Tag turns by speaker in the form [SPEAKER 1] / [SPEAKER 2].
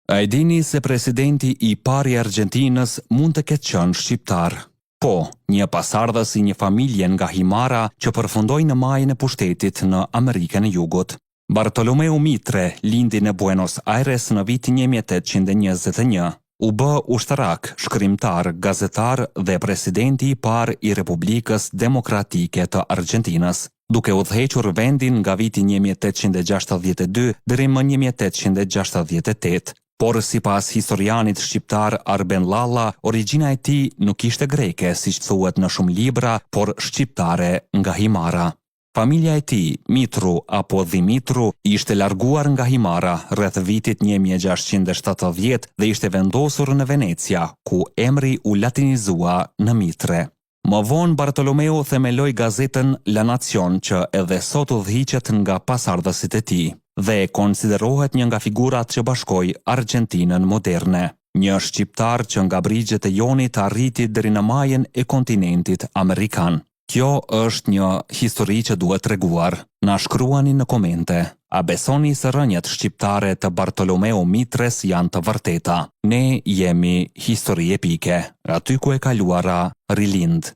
[SPEAKER 1] A e dini se presidenti I parë I Argjentinës mund të ketë qenë shqiptar? Po, një pasardhës I një familje nga Himara që përfundoi në majën e pushtetit në Amerikën e Jugut. Bartolomeu Mitre lindi në Buenos Aires në vitin 1821. U bë ushtarak, shkrimtar, gazetar dhe presidenti I parë I Republikës Demokratike të Argjentinës, duke udhëhequr vendin nga viti 1862 deri më 1868. Por sipas historianit shqiptar Arben Lalla, origjina e tij nuk ishte greke, siç thuhet në shumë libra, por shqiptare nga Himara. Familja e tij, Mitru apo Dhimitru, ishte larguar nga Himara rreth vitit 1670 dhe ishte vendosur në Venecia, ku emri u latinizua në Mitre. Më vonë Bartolomeu themeloi gazetën La Nacion, që edhe sot udhëhiqet nga pasardhësit e tij dhe konsiderohet një nga figurat që bashkoi Argjentinën moderne. Një shqiptar që nga brigjet e Jonit arriti deri në majën e kontinentit amerikan. Kjo është një histori që duhet treguar. Na shkruani në komente. A besoni se rënjet shqiptare të Bartolomeu Mitres janë të vërteta? Ne jemi histori epike. Aty ku e kaluara rilind.